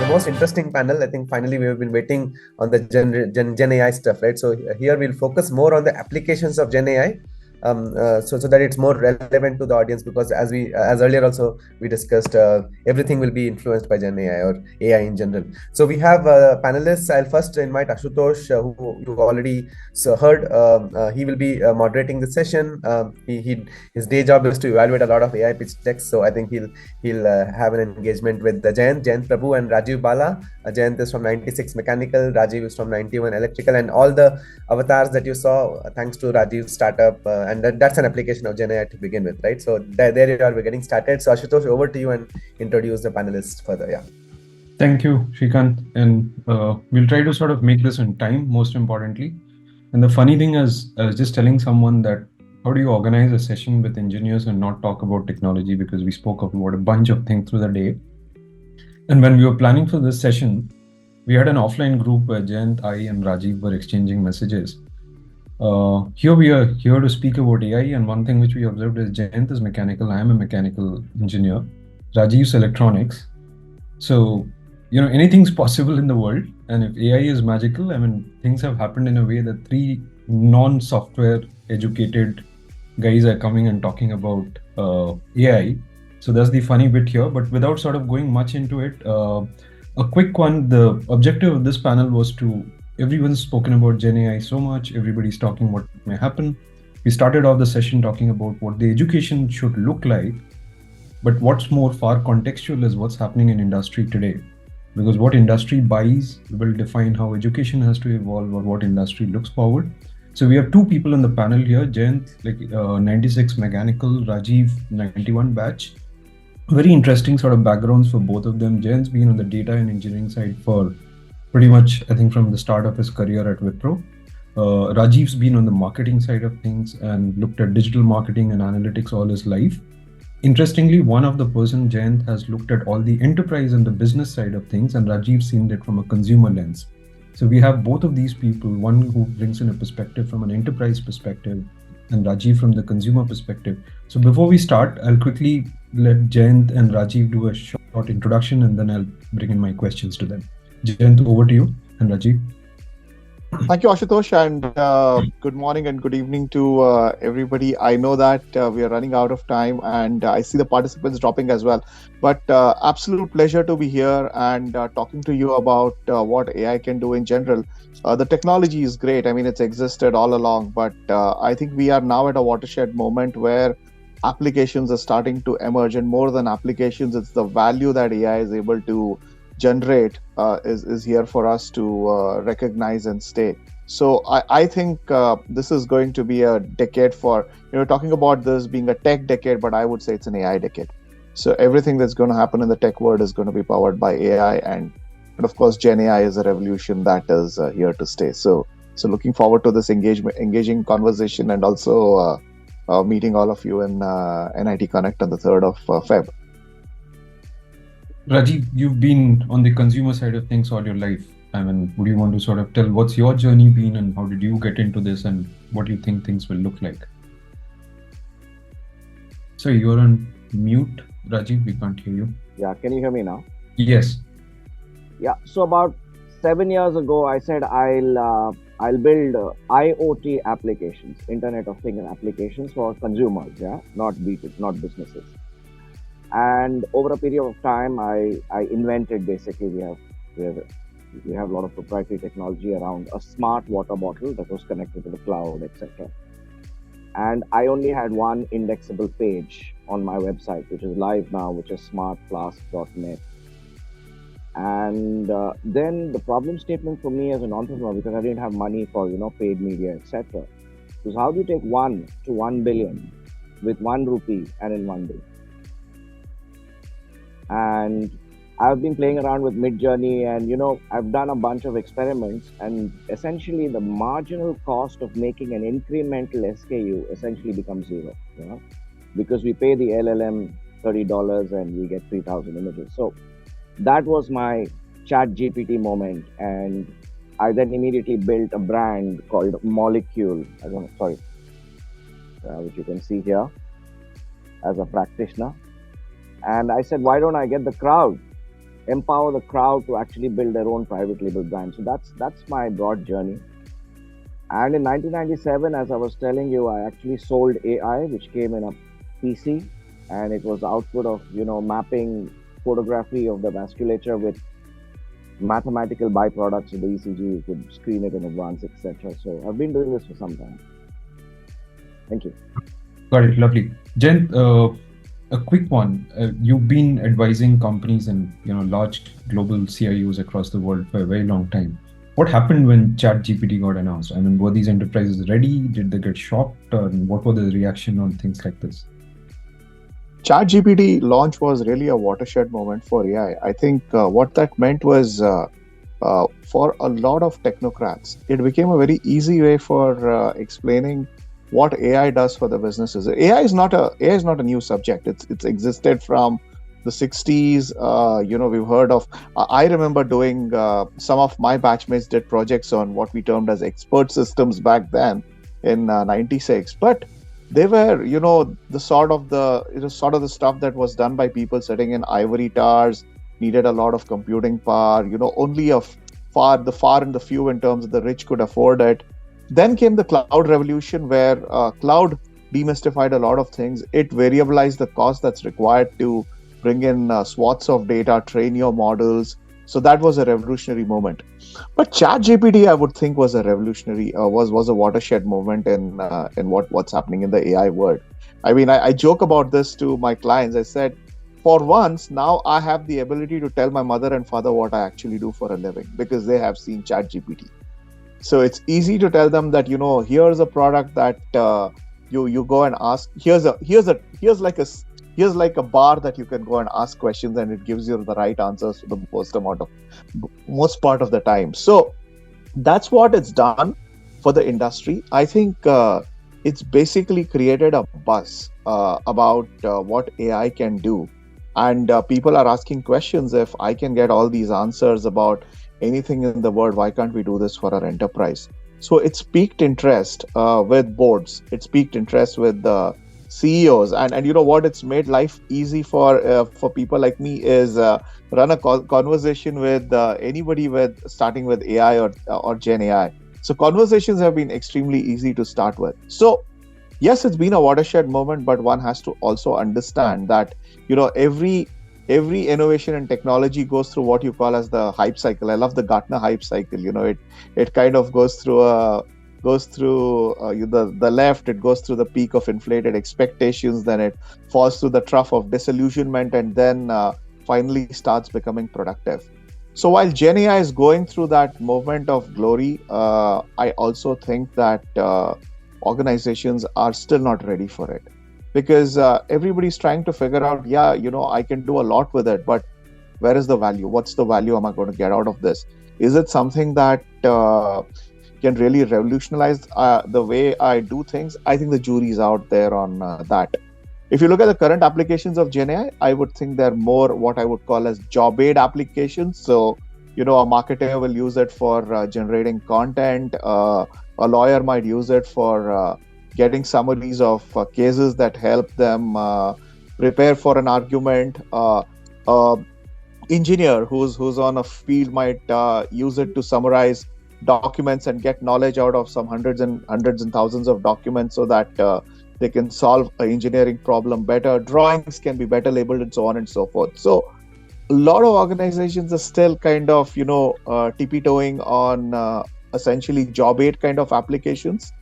the most interesting panel. I think finally we have been waiting on the Gen AI stuff, right? So here we'll focus more on the applications of Gen AI, so that it's more relevant to the audience, because as earlier also we discussed, everything will be influenced by Gen AI or AI in general. So we have panelists. I'll first invite Asutosh, who you already heard. He will be moderating the session. His day job is to evaluate a lot of AI pitch decks, so I think he'll have an engagement with Jayant Prabhu and Rajeev Bala. Jayant is from 96 Mechanical, Rajeev is from 91 Electrical, and all the avatars that you saw, thanks to Rajeev's startup, and that's an application of Gen AI to begin with, right? So there you are, we're getting started. So Asutosh, over to you and introduce the panelists further. Yeah. Thank you, Shrikant. And we'll try to sort of make this in time, most importantly. And the funny thing is, I was just telling someone that how do you organize a session with engineers and not talk about technology, because we spoke about a bunch of things through the day. And when we were planning for this session, we had an offline group where Jayant, I, and Rajeev were exchanging messages. Here we are here to speak about AI, and one thing which we observed is Jayant is mechanical, I am a mechanical engineer, Rajeev's electronics. So, anything's possible in the world, and if AI is magical, I mean, things have happened in a way that three non-software educated guys are coming and talking about AI. So that's the funny bit here, but without sort of going much into it, a quick one, the objective of this panel was everyone's spoken about Gen AI so much, everybody's talking what may happen. We started off the session talking about what the education should look like, but what's more far contextual is what's happening in industry today. Because what industry buys will define how education has to evolve or what industry looks forward. So we have two people on the panel here, Jayant, 96 Mechanical, Rajeev, 91 batch. Very interesting sort of backgrounds for both of them. Jayant's been on the data and engineering side for pretty much, I think, from the start of his career at Wipro. Rajeev's been on the marketing side of things and looked at digital marketing and analytics all his life. Interestingly, one of the person, Jayant, has looked at all the enterprise and the business side of things, and Rajeev's seen it from a consumer lens. So we have both of these people, one who brings in a perspective from an enterprise perspective and Rajeev from the consumer perspective. So before we start, I'll quickly let Jayant and Rajeev do a short introduction, and then I'll bring in my questions to them. Jayant, over to you, and Rajeev. Thank you, Ashutosh, and good morning and good evening to everybody. I know that we are running out of time, and I see the participants dropping as well. But absolute pleasure to be here and talking to you about what AI can do in general. The technology is great. I mean, it's existed all along, but I think we are now at a watershed moment where applications are starting to emerge, and more than applications, it's the value that AI is able to generate is here for us to recognize and stay. So I think this is going to be a decade for, talking about this being a tech decade, but I would say it's an AI decade. So everything that's going to happen in the tech world is going to be powered by AI, and of course Gen AI is a revolution that is here to stay. So looking forward to this engaging conversation, and also meeting all of you in NITKonnect on the 3rd of Feb. Rajeev, you've been on the consumer side of things all your life. I mean, would you want to sort of tell what's your journey been and how did you get into this and what do you think things will look like? So you're on mute, Rajeev, we can't hear you. Yeah, can you hear me now? Yes. Yeah, so about 7 years ago, I said I'll build IoT applications, Internet of Things applications for consumers, not businesses. And over a period of time, I invented, basically, we have a lot of proprietary technology around a smart water bottle that was connected to the cloud, etc. And I only had one indexable page on my website, which is live now, which is smartflask.net. And then the problem statement for me as an entrepreneur, because I didn't have money for paid media, etc., was how do you take 1 to 1 billion with 1 rupee and in 1 day? And I've been playing around with Midjourney, and I've done a bunch of experiments, and essentially the marginal cost of making an incremental SKU essentially becomes zero, because we pay the LLM $30 and we get 3,000 images. So that was my ChatGPT moment, and I then immediately built a brand called Molecule, which you can see here as a practitioner. And I said, why don't I get the crowd empower the crowd to actually build their own private label brand. So that's my broad journey. And in 1997, as I was telling you, I actually sold AI, which came in a PC, and it was output of mapping photography of the vasculature with mathematical byproducts of the ECG. You could screen it in advance, etc. So I've been doing this for some time. Thank you. Got it. Lovely. Jayant, a quick one. You've been advising companies and large global CIOs across the world for a very long time. What happened when ChatGPT got announced? I mean, were these enterprises ready? Did they get shocked? Or what was the reaction on things like this? ChatGPT launch was really a watershed moment for AI. I think what that meant was for a lot of technocrats, it became a very easy way for explaining what AI does for the businesses. AI is not a new subject. It's existed from the 60s. We've heard of. I remember doing some of my batchmates did projects on what we termed as expert systems back then in '96, but they were the sort of the stuff that was done by people sitting in ivory towers, needed a lot of computing power. Only the far and the few in terms of the rich could afford it. Then came the cloud revolution, where cloud demystified a lot of things. It variabilized the cost that's required to bring in swaths of data, train your models. So that was a revolutionary moment. But ChatGPT, I would think, was a watershed moment in what's happening in the AI world. I mean, I joke about this to my clients. I said, for once, now I have the ability to tell my mother and father what I actually do for a living, because they have seen ChatGPT. So it's easy to tell them that here's a product that you go and ask. Here's like a bar that you can go and ask questions, and it gives you the right answers for the most part of the time. So that's what it's done for the industry. I think it's basically created a buzz about what AI can do, and people are asking questions. If I can get all these answers about anything in the world, why can't we do this for our enterprise? So it's piqued interest with boards. It's piqued interest with the CEOs, and what it's made life easy for people like me is run a conversation with anybody starting with AI or Gen AI. So conversations have been extremely easy to start with. So yes, it's been a watershed moment, but one has to also understand that every innovation and technology goes through what you call as the hype cycle. I love the Gartner hype cycle. It kind of goes through the left, it goes through the peak of inflated expectations, then it falls through the trough of disillusionment, and then finally starts becoming productive. So while Gen AI is going through that moment of glory, I also think that organizations are still not ready for it, because everybody's trying to figure out, I can do a lot with it, but where is the value? What's the value am I going to get out of this? Is it something that can really revolutionize the way I do things? I think the jury's out there on that. If you look at the current applications of Gen AI, I would think they're more what I would call as job aid applications. So, a marketer will use it for generating content. A lawyer might use it for getting summaries of cases that help them prepare for an argument. Engineer who's on a field might use it to summarize documents and get knowledge out of some hundreds and thousands of documents, so that they can solve an engineering problem better. Drawings can be better labeled, and so on and so forth. So a lot of organizations are still kind of tippy-toeing on essentially job aid kind of applications.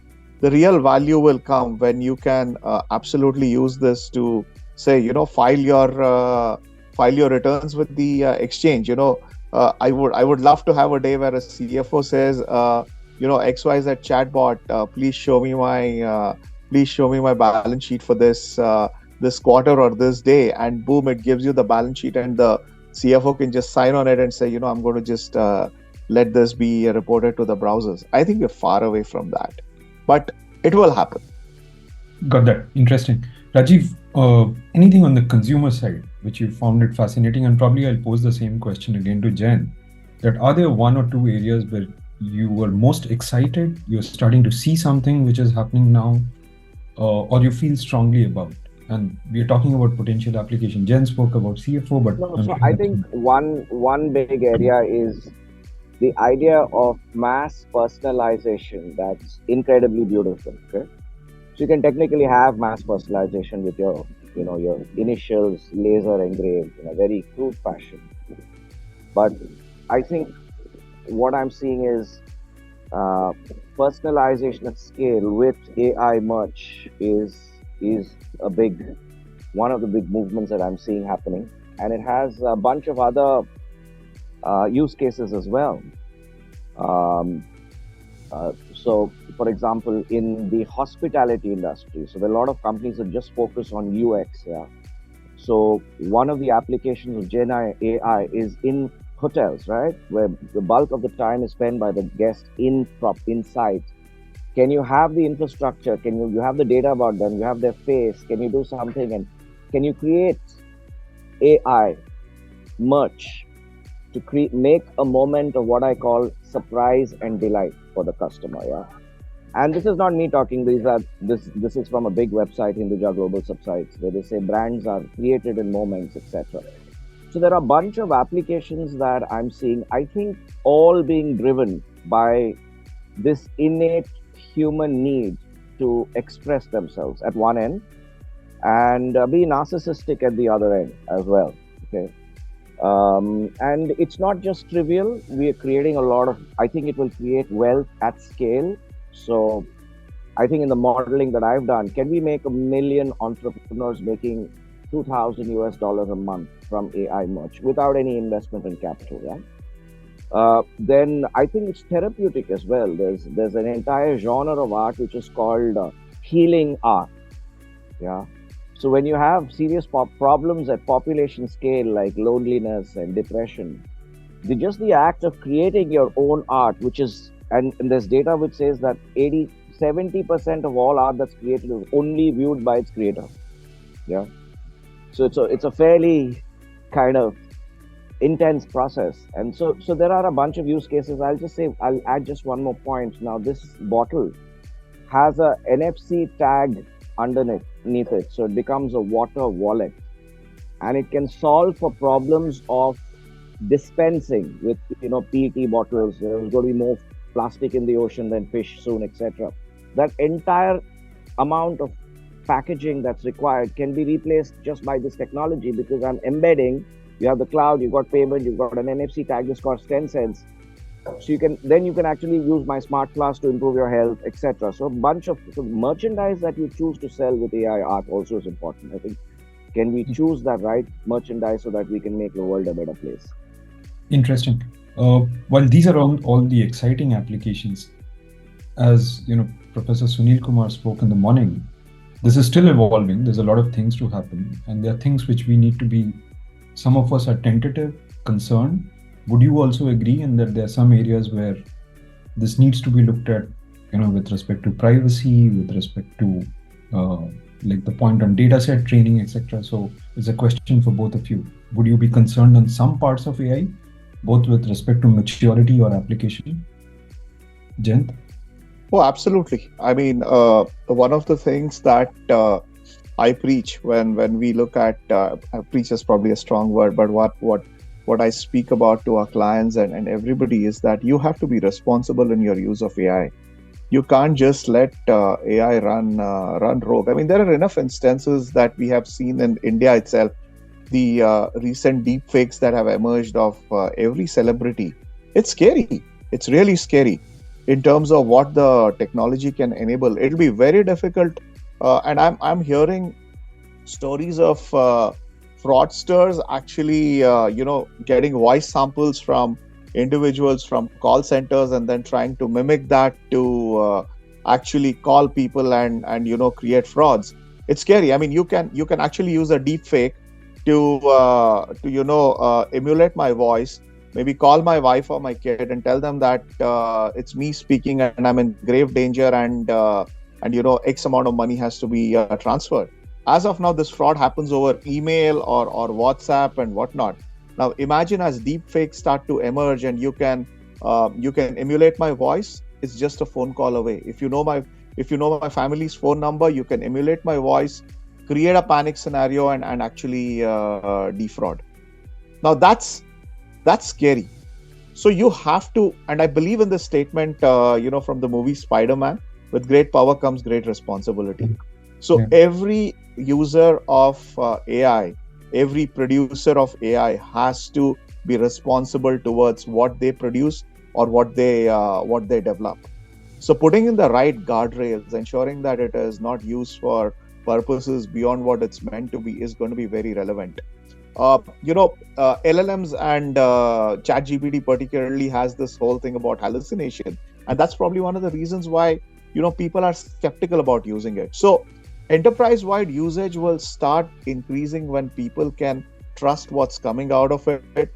The real value will come when you can absolutely use this to say, file your returns with the exchange. I would love to have a day where a CFO says, XYZ chatbot, please show me my balance sheet for this quarter or this day, and boom, it gives you the balance sheet, and the CFO can just sign on it and say, I'm going to just let this be reported to the browsers. I think we're far away from that, but it will happen. Got that. Interesting. Rajeev, anything on the consumer side which you found it fascinating? And probably I'll pose the same question again to Jen, that are there one or two areas where you were most excited, you're starting to see something which is happening now, or you feel strongly about? and we're talking about potential application. Jen spoke about CFO, but No, I'm so sure I that's think one big area is the idea of mass personalization. That's incredibly beautiful. Okay, so you can technically have mass personalization with your, your initials laser engraved in a very crude fashion. But I think what I'm seeing is uh, personalization at scale with AI merch is a big one of the big movements that I'm seeing happening, and it has a bunch of other use cases as well. Um, so, for example, in the hospitality industry, so there are a lot of companies that just focus on UX. Yeah. So one of the applications of Gen AI is in hotels, right, where the bulk of the time is spent by the guest inside. Can you have the infrastructure? Can you have the data about them? You have their face. Can you do something? And can you create AI merch to make a moment of what I call surprise and delight for the customer? Yeah. And this is not me talking. This is from a big website, Hinduja Global Subsites, where they say brands are created in moments, etc. So there are a bunch of applications that I'm seeing, I think, all being driven by this innate human need to express themselves at one end and be narcissistic at the other end as well. Okay. And it's not just trivial. We are creating a lot of, I think it will create wealth at scale. So I think in the modeling that I've done, can we make 1 million entrepreneurs making $2,000 a month from AI merch without any investment in capital? Yeah. Then I think it's therapeutic as well. There's an entire genre of art which is called healing art. Yeah. So when you have serious problems at population scale like loneliness and depression, just the act of creating your own art, which is, and there's data which says that 70% of all art that's created is only viewed by its creator. Yeah. So it's a fairly kind of intense process. And so there are a bunch of use cases. I'll add just one more point. Now, this bottle has a NFC tag underneath it. So it becomes a water wallet. And it can solve for problems of dispensing with, PET bottles. There's going to be more plastic in the ocean than fish soon, etc. That entire amount of packaging that's required can be replaced just by this technology, because I'm embedding. You have the cloud, you've got payment, you've got an NFC tag. This costs 10 cents. So you can actually use my smart class to improve your health, etc. So a bunch of merchandise that you choose to sell with AI art also is important. I think, can we choose that right merchandise so that we can make the world a better place? interesting. While these are all the exciting applications, as Professor Sunil Kumar spoke in the morning, this is still evolving. There's a lot of things to happen, and there are things which we need to be. Some of us are tentative, concerned. Would you also agree in that there are some areas where this needs to be looked at, with respect to privacy, with respect to like the point on data set training, etc. So it's a question for both of you. Would you be concerned on some parts of AI, both with respect to maturity or application? Jayant? Oh, absolutely. I mean, one of the things that I preach when we look at preach is probably a strong word, but what I speak about to our clients and everybody is that you have to be responsible in your use of AI. You can't just let AI run rogue. I mean, there are enough instances that we have seen in India itself. The recent deep fakes that have emerged of every celebrity. It's scary. It's really scary in terms of what the technology can enable. It'll be very difficult. And I'm hearing stories of fraudsters actually, getting voice samples from individuals from call centers and then trying to mimic that to actually call people and create frauds. It's scary. I mean, you can actually use a deep fake to emulate my voice, maybe call my wife or my kid and tell them that it's me speaking and I'm in grave danger and X amount of money has to be transferred. As of now, this fraud happens over email or WhatsApp and whatnot. Now, imagine as deep fakes start to emerge and you can emulate my voice. It's just a phone call away. If you know my family's phone number, you can emulate my voice, create a panic scenario and actually defraud. Now that's scary. So you have to, and I believe in this statement, from the movie Spider-Man, with great power comes great responsibility. So every user of AI, every producer of AI has to be responsible towards what they produce or what they develop. So putting in the right guardrails, ensuring that it is not used for purposes beyond what it's meant to be, is going to be very relevant. LLMs and ChatGPT particularly has this whole thing about hallucination, and that's probably one of the reasons why people are skeptical about using it. So enterprise-wide usage will start increasing when people can trust what's coming out of it.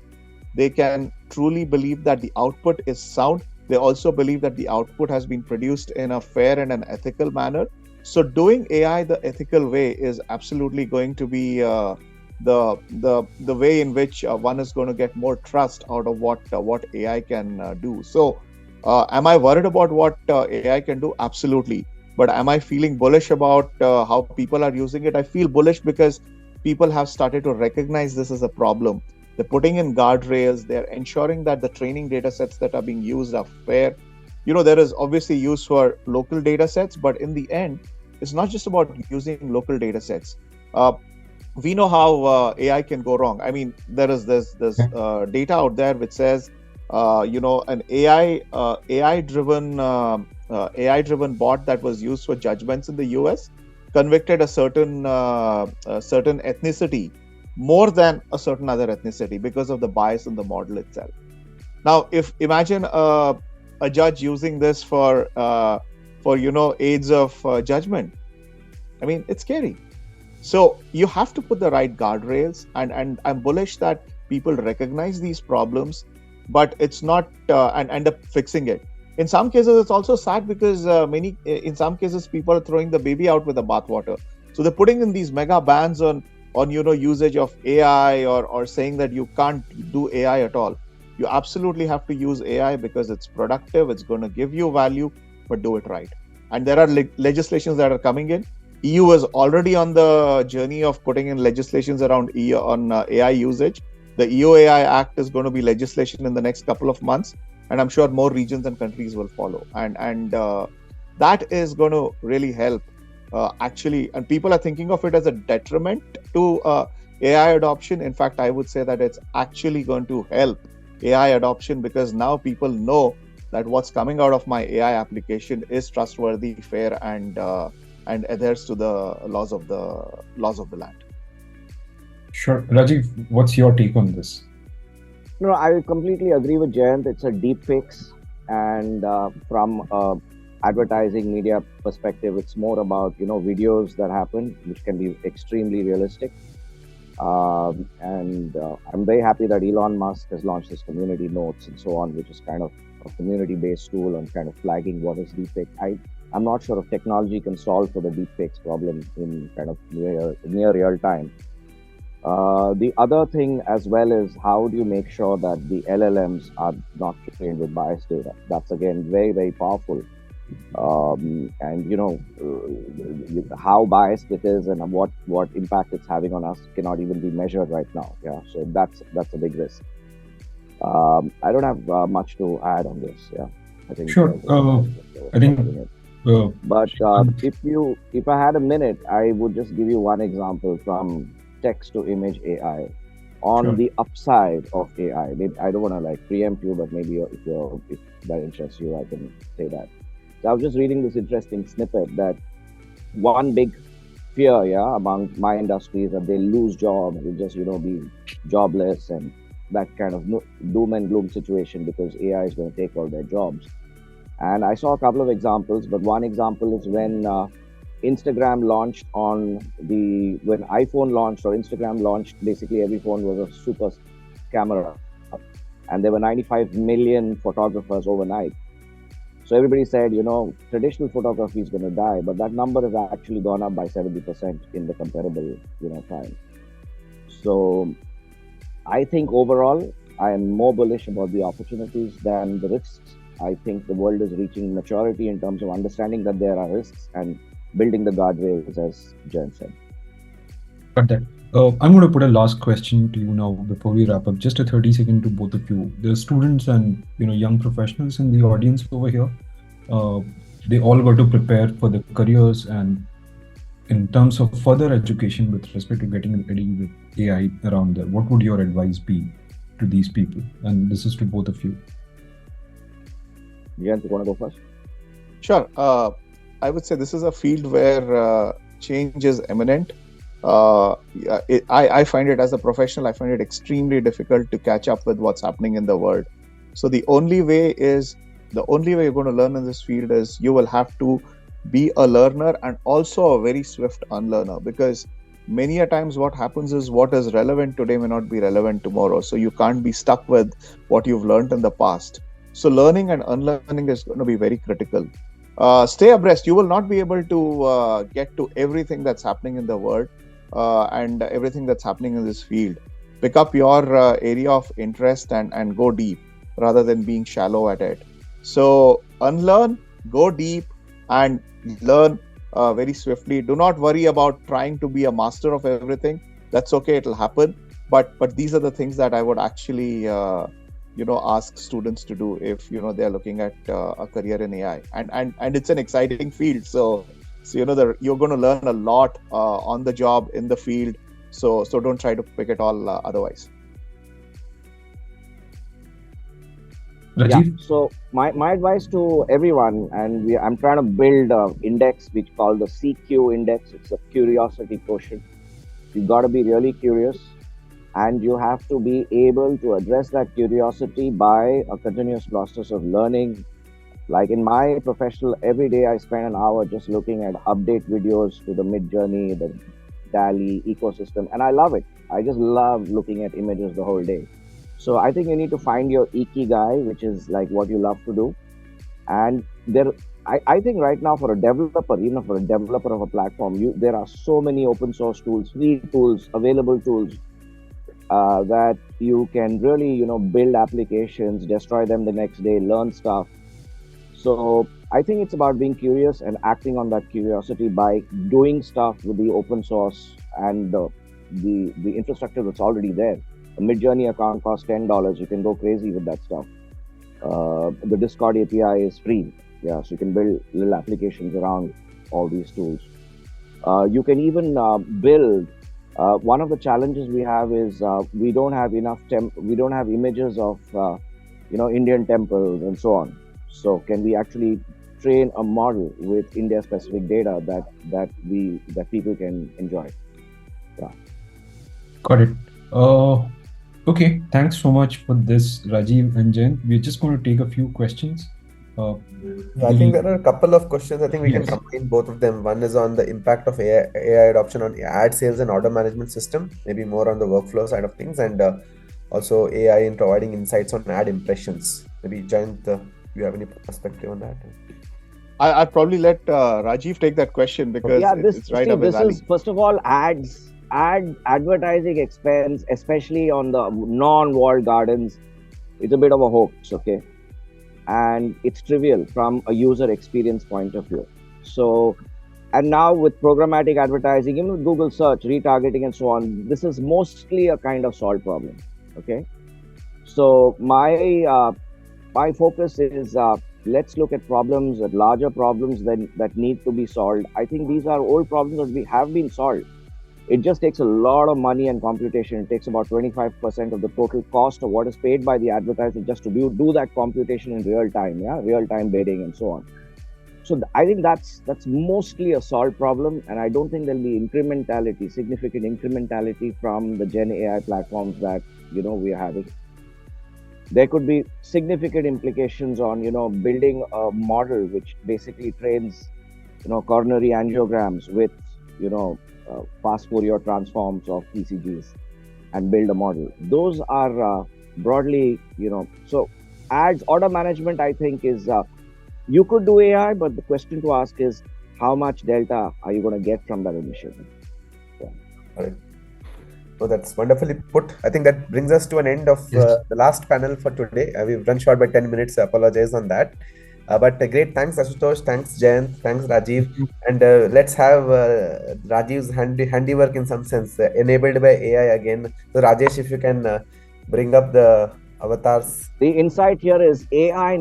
They can truly believe that the output is sound. They also believe that the output has been produced in a fair and an ethical manner. So doing AI the ethical way is absolutely going to be the way in which one is going to get more trust out of what AI can do. So am I worried about what AI can do? Absolutely. But am I feeling bullish about how people are using it? I feel bullish because people have started to recognize this as a problem. They're putting in guardrails. They're ensuring that the training data sets that are being used are fair. There is obviously use for local data sets, but in the end, it's not just about using local data sets. We know how AI can go wrong. I mean, there is this data out there which says, an AI-driven bot that was used for judgments in the US convicted a certain ethnicity more than a certain other ethnicity because of the bias in the model itself. Now, imagine a judge using this for aids of judgment. I mean, it's scary. So you have to put the right guardrails, and I'm bullish that people recognize these problems, but it's not and end up fixing it. In some cases, it's also sad because in some cases, people are throwing the baby out with the bathwater. So they're putting in these mega bans on usage of AI or saying that you can't do AI at all. You absolutely have to use AI because it's productive, it's going to give you value, but do it right. And there are legislations that are coming in. EU is already on the journey of putting in legislations around AI usage. The EU AI Act is going to be legislation in the next couple of months, and I'm sure more regions and countries will follow. And that is going to really help. Actually, and people are thinking of it as a detriment to AI adoption. In fact, I would say that it's actually going to help AI adoption because now people know that what's coming out of my AI application is trustworthy, fair, and adheres to the laws of the land. Sure. Rajeev, what's your take on this? No, I completely agree with Jayant. It's a deep fix, and from advertising media perspective, it's more about videos that happen, which can be extremely realistic. And I'm very happy that Elon Musk has launched his community notes and so on, which is kind of a community-based tool on kind of flagging what is deepfake. I'm not sure if technology can solve for the deepfakes problem in kind of near real time. The other thing as well is how do you make sure that the LLMs are not trained with biased data? That's again very, very powerful. And how biased it is and what impact it's having on us cannot even be measured right now. Yeah, so that's a big risk. I don't have much to add on this. Yeah, I think. Sure. I think. But if I had a minute, I would just give you one example from text to image AI on the upside of AI. Maybe, I don't want to preempt you, but maybe if that interests you, I can say that. So I was just reading this interesting snippet that one big fear, among my industry is that they'll lose jobs, they'll just be jobless and that kind of doom and gloom situation because AI is going to take all their jobs. And I saw a couple of examples, but one example is when Instagram launched when iPhone launched or Instagram launched, basically every phone was a super camera. And there were 95 million photographers overnight. So everybody said, traditional photography is going to die, but that number has actually gone up by 70% in the comparable, time. So I think overall, I am more bullish about the opportunities than the risks. I think the world is reaching maturity in terms of understanding that there are risks and building the guardrails, as Jayant said. Got that. I'm going to put a last question to you now before we wrap up. Just a 30-second to both of you. There are students and young professionals in the audience over here. They all got to prepare for their careers and in terms of further education with respect to getting ready with AI around there. What would your advice be to these people? And this is to both of you. Jayant, you want to go first? Sure. I would say this is a field where change is imminent. I find it, as a professional, I find it extremely difficult to catch up with what's happening in the world. So the only way you're going to learn in this field is you will have to be a learner and also a very swift unlearner, because many a times what happens is what is relevant today may not be relevant tomorrow. So you can't be stuck with what you've learned in the past. So learning and unlearning is going to be very critical. Stay abreast. You will not be able to get to everything that's happening in the world and everything that's happening in this field. Pick up your area of interest and go deep rather than being shallow at it. So unlearn, go deep, and learn very swiftly. Do not worry about trying to be a master of everything. That's okay, it'll happen. But these are the things that I would actually ask students to do if they're looking at a career in AI. And it's an exciting field. So you're going to learn a lot on the job in the field. So don't try to pick it all otherwise. Rajeev? Yeah. So my advice to everyone, and I'm trying to build an index which called the CQ index. It's a curiosity quotient. You've got to be really curious, and you have to be able to address that curiosity by a continuous process of learning. Like in my professional, every day I spend an hour just looking at update videos to the Midjourney, the DALL-E ecosystem, and I love it. I just love looking at images the whole day. So I think you need to find your ikigai, which is like what you love to do. And I think right now for a developer, even for a developer of a platform, there are so many open source tools, free tools, available tools that you can really, build applications, destroy them the next day, learn stuff. So I think it's about being curious and acting on that curiosity by doing stuff with the open source and the infrastructure that's already there. A Midjourney account costs $10. You can go crazy with that stuff. The Discord API is free. Yeah, so you can build little applications around all these tools. You can even build. One of the challenges we have is we don't have enough. We don't have images of Indian temples and so on. So can we actually train a model with India-specific data that people can enjoy? Yeah. Got it. Okay, thanks so much for this, Rajeev and Jayant. We're just going to take a few questions. I think there are a couple of questions. I think we can combine both of them. One is on the impact of AI adoption on ad sales and order management system, maybe more on the workflow side of things, and also AI in providing insights on ad impressions. Maybe Jayant, do you have any perspective on that? I'd probably let Rajeev take that question because it's right up his alley. This is, first of all, advertising expense, especially on the non-walled gardens, it's a bit of a hoax, okay? And it's trivial from a user experience point of view. So, and now with programmatic advertising, even with Google search, retargeting and so on, this is mostly a kind of solved problem, okay? So my focus is let's look at problems, at larger problems that need to be solved. I think these are old problems that have been solved. It just takes a lot of money and computation. It takes about 25% of the total cost of what is paid by the advertiser just to do that computation in real time, real-time bidding and so on. So I think that's mostly a solved problem, and I don't think there'll be significant incrementality from the Gen AI platforms that we are having. There could be significant implications on building a model which basically trains coronary angiograms with fast Fourier transforms of ECGs and build a model. Those are broadly, so ads order management, I think is, you could do AI, but the question to ask is how much delta are you going to get from that initiative? Yeah. All right. So that's wonderfully put. I think that brings us to an end of the last panel for today. We've run short by 10 minutes. I apologize on that. But great, thanks Asutosh, thanks Jayant, thanks Rajiv, and let's have Rajiv's handiwork in some sense enabled by AI again. So Rajesh, if you can bring up the avatars. The insight here is AI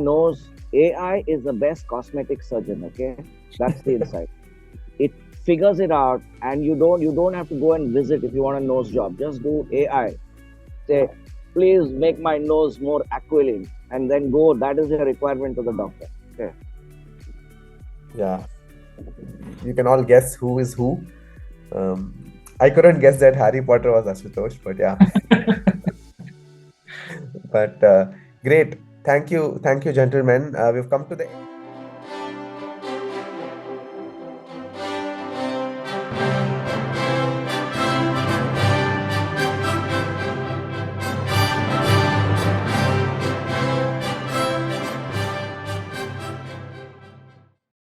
is the best cosmetic surgeon. Okay, that's the insight. It figures it out, and you don't have to go and visit if you want a nose job. Just do AI. Say, please make my nose more aquiline, and then go. That is your requirement to the doctor. Okay. Yeah, you can all guess who is who. I couldn't guess that Harry Potter was Asutosh, but yeah. But great. Thank you, gentlemen. We've come to the end.